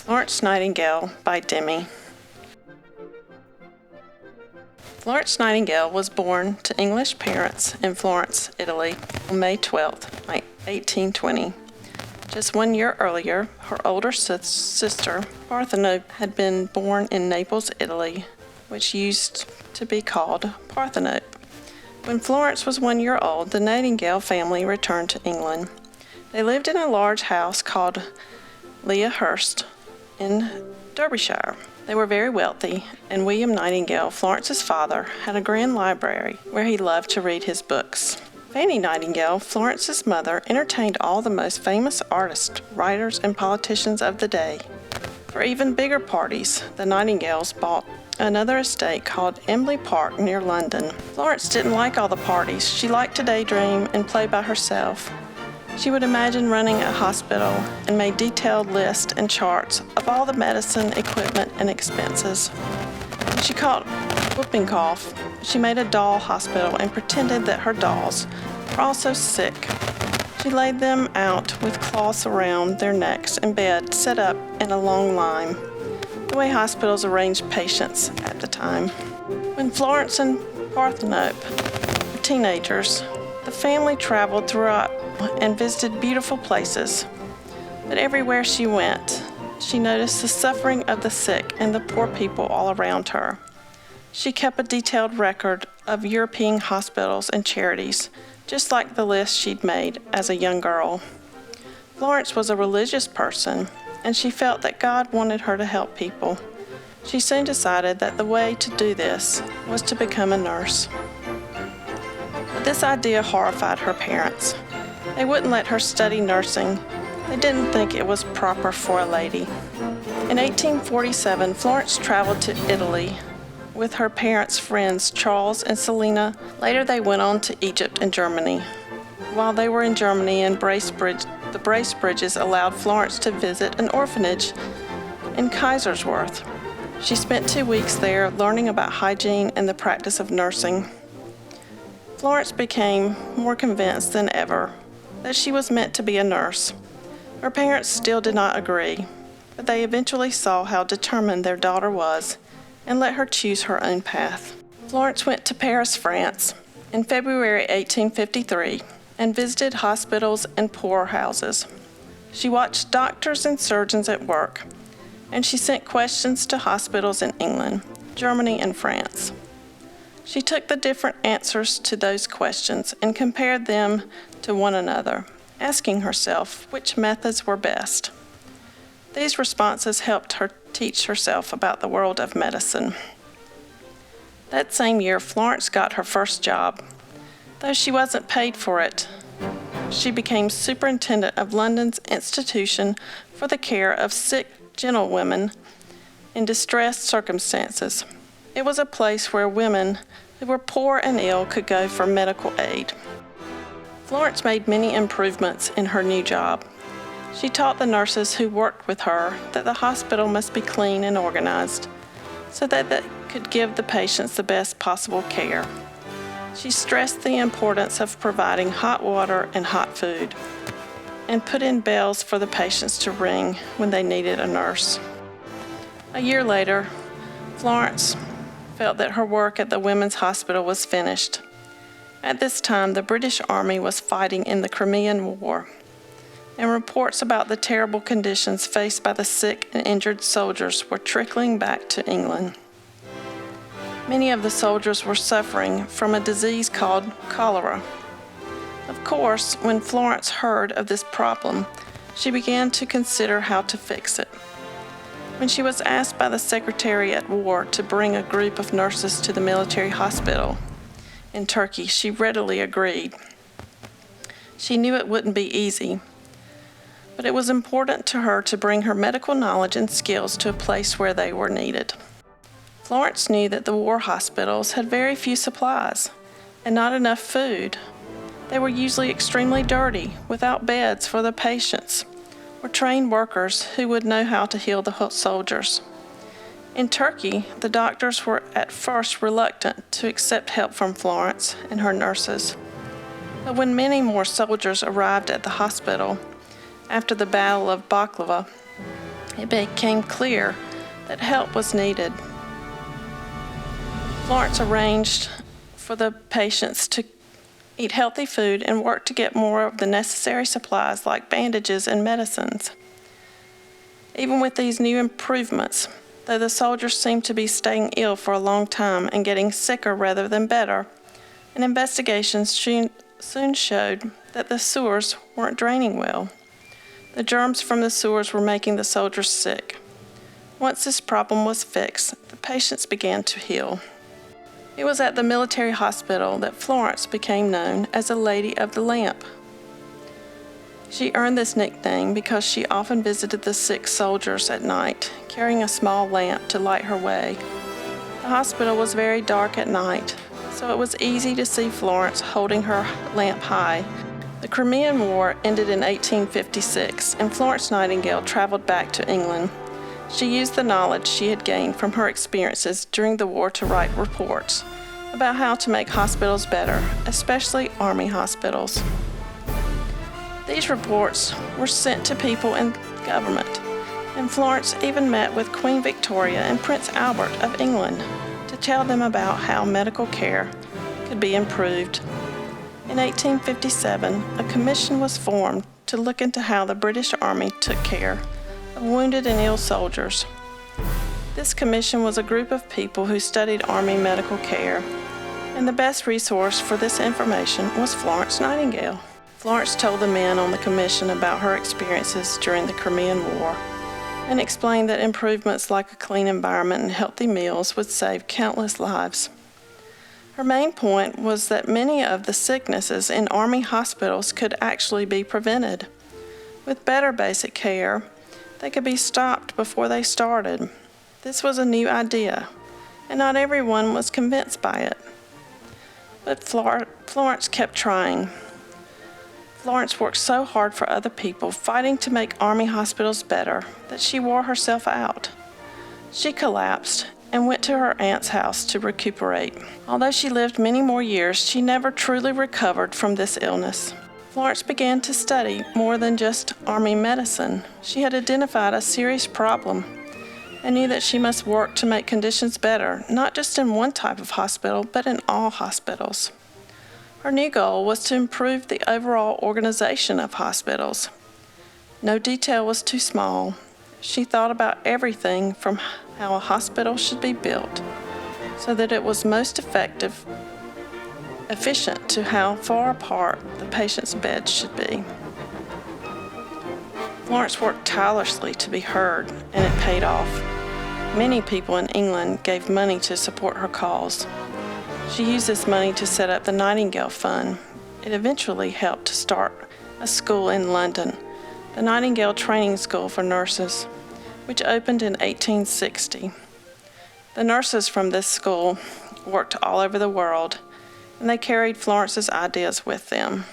Florence Nightingale by Demi. Florence Nightingale was born to English parents in Florence, Italy, on May 12, 1820. Just 1 year earlier, her older sister, Parthenope, had been born in Naples, Italy, which used to be called Parthenope. When Florence was 1 year old, the Nightingale family returned to England. They lived in a large house called Lea Hurst in Derbyshire. They were very wealthy, and William Nightingale, Florence's father, had a grand library where he loved to read his books. Fanny Nightingale, Florence's mother, entertained all the most famous artists, writers, and politicians of the day. For even bigger parties, the Nightingales bought another estate called Easley Park near London. Florence didn't like all the parties. She liked to daydream and play by herself. She would imagine running a hospital and made detailed lists and charts of all the medicine, equipment, and expenses. When she caught whooping cough, she made a doll hospital and pretended that her dolls were also sick. She laid them out with cloths around their necks and beds set up in a long line, the way hospitals arranged patients at the time. When Florence and Parthenope were teenagers, the family traveled throughout and visited beautiful places. But everywhere she went, she noticed the suffering of the sick and the poor people all around her. She kept a detailed record of European hospitals and charities, just like the list she'd made as a young girl. Florence was a religious person, and she felt that God wanted her to help people. She soon decided that the way to do this was to become a nurse. But this idea horrified her parents. They wouldn't let her study nursing. They didn't think it was proper for a lady. In 1847, Florence traveled to Italy with her parents' friends Charles and Selina. Later they went on to Egypt and Germany. While they were in Germany and the Bracebridges allowed Florence to visit an orphanage in Kaiserswerth. She spent 2 weeks there learning about hygiene and the practice of nursing. Florence became more convinced than ever that she was meant to be a nurse. Her parents still did not agree, but they eventually saw how determined their daughter was and let her choose her own path. Florence went to Paris, France, in February 1853 and visited hospitals and poorhouses. She watched doctors and surgeons at work, and she sent questions to hospitals in England, Germany, and France. She took the different answers to those questions and compared them to one another, asking herself which methods were best. These responses helped her teach herself about the world of medicine. That same year, Florence got her first job. Though she wasn't paid for it, she became superintendent of London's Institution for the Care of Sick Gentlewomen in Distressed Circumstances. It was a place where women who were poor and ill could go for medical aid. Florence made many improvements in her new job. She taught the nurses who worked with her that the hospital must be clean and organized so that they could give the patients the best possible care. She stressed the importance of providing hot water and hot food and put in bells for the patients to ring when they needed a nurse. A year later, Florence felt that her work at the women's hospital was finished. At this time, the British Army was fighting in the Crimean War, and reports about the terrible conditions faced by the sick and injured soldiers were trickling back to England. Many of the soldiers were suffering from a disease called cholera. Of course, when Florence heard of this problem, she began to consider how to fix it. When she was asked by the Secretary at War to bring a group of nurses to the military hospital in Turkey, she readily agreed. She knew it wouldn't be easy, but it was important to her to bring her medical knowledge and skills to a place where they were needed. Florence knew that the war hospitals had very few supplies and not enough food. They were usually extremely dirty, without beds for the patients or trained workers who would know how to heal the soldiers. In Turkey, the doctors were at first reluctant to accept help from Florence and her nurses. But when many more soldiers arrived at the hospital after the Battle of Baklava, it became clear that help was needed. Florence arranged for the patients to eat healthy food and worked to get more of the necessary supplies like bandages and medicines. Even with these new improvements, though the soldiers seemed to be staying ill for a long time and getting sicker rather than better, and investigations soon showed that the sewers weren't draining well. The germs from the sewers were making the soldiers sick. Once this problem was fixed, the patients began to heal. It was at the military hospital that Florence became known as a Lady of the Lamp. She earned this nickname because she often visited the sick soldiers at night, carrying a small lamp to light her way. The hospital was very dark at night, so it was easy to see Florence holding her lamp high. The Crimean War ended in 1856, and Florence Nightingale traveled back to England. She used the knowledge she had gained from her experiences during the war to write reports about how to make hospitals better, especially army hospitals. These reports were sent to people in government, and Florence even met with Queen Victoria and Prince Albert of England to tell them about how medical care could be improved. In 1857, a commission was formed to look into how the British Army took care of wounded and ill soldiers. This commission was a group of people who studied Army medical care, and the best resource for this information was Florence Nightingale. Florence told the men on the commission about her experiences during the Crimean War and explained that improvements like a clean environment and healthy meals would save countless lives. Her main point was that many of the sicknesses in Army hospitals could actually be prevented. With better basic care, they could be stopped before they started. This was a new idea, and not everyone was convinced by it. But Florence kept trying. Florence worked so hard for other people, fighting to make Army hospitals better, that she wore herself out. She collapsed and went to her aunt's house to recuperate. Although she lived many more years, she never truly recovered from this illness. Florence began to study more than just Army medicine. She had identified a serious problem and knew that she must work to make conditions better, not just in one type of hospital, but in all hospitals. Her new goal was to improve the overall organization of hospitals. No detail was too small. She thought about everything from how a hospital should be built so that it was most efficient to how far apart the patient's beds should be. Florence worked tirelessly to be heard, and it paid off. Many people in England gave money to support her cause. She used this money to set up the Nightingale Fund. It eventually helped to start a school in London, the Nightingale Training School for Nurses, which opened in 1860. The nurses from this school worked all over the world, and they carried Florence's ideas with them.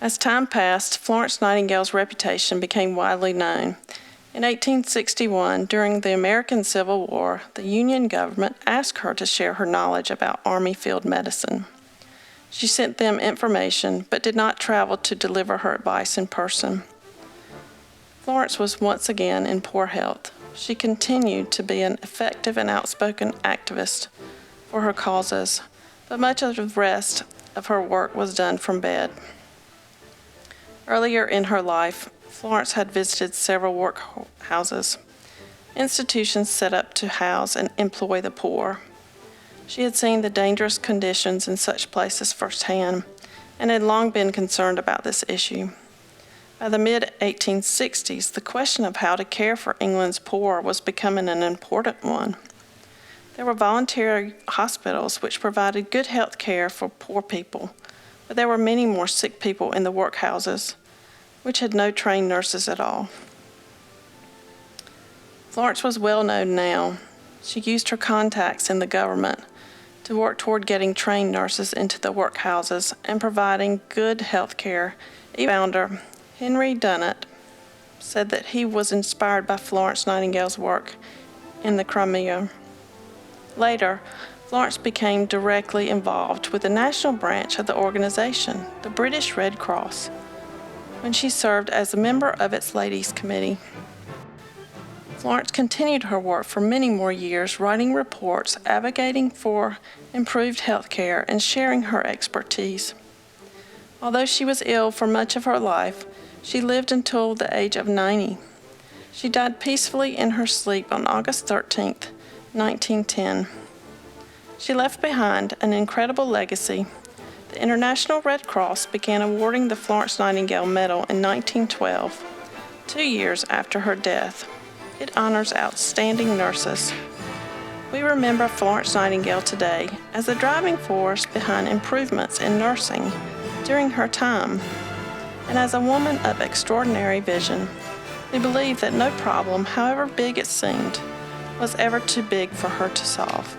As time passed, Florence Nightingale's reputation became widely known. In 1861, during the American Civil War, the Union government asked her to share her knowledge about Army field medicine. She sent them information, but did not travel to deliver her advice in person. Florence was once again in poor health. She continued to be an effective and outspoken activist for her causes, but much of the rest of her work was done from bed. Earlier in her life, Florence had visited several workhouses, institutions set up to house and employ the poor. She had seen the dangerous conditions in such places firsthand and had long been concerned about this issue. By the mid-1860s, the question of how to care for England's poor was becoming an important one. There were voluntary hospitals which provided good health care for poor people, but there were many more sick people in the workhouses, which had no trained nurses at all. Florence was well known now. She used her contacts in the government to work toward getting trained nurses into the workhouses and providing good health care. Founder Henry Dunnett said that he was inspired by Florence Nightingale's work in the Crimea. Later, Florence became directly involved with the national branch of the organization, the British Red Cross, when she served as a member of its Ladies' Committee. Florence continued her work for many more years, writing reports, advocating for improved health care, and sharing her expertise. Although she was ill for much of her life, she lived until the age of 90. She died peacefully in her sleep on August 13, 1910. She left behind an incredible legacy. The International Red Cross began awarding the Florence Nightingale Medal in 1912, 2 years after her death. It honors outstanding nurses. We remember Florence Nightingale today as the driving force behind improvements in nursing during her time, and as a woman of extraordinary vision. We believe that no problem, however big it seemed, was ever too big for her to solve.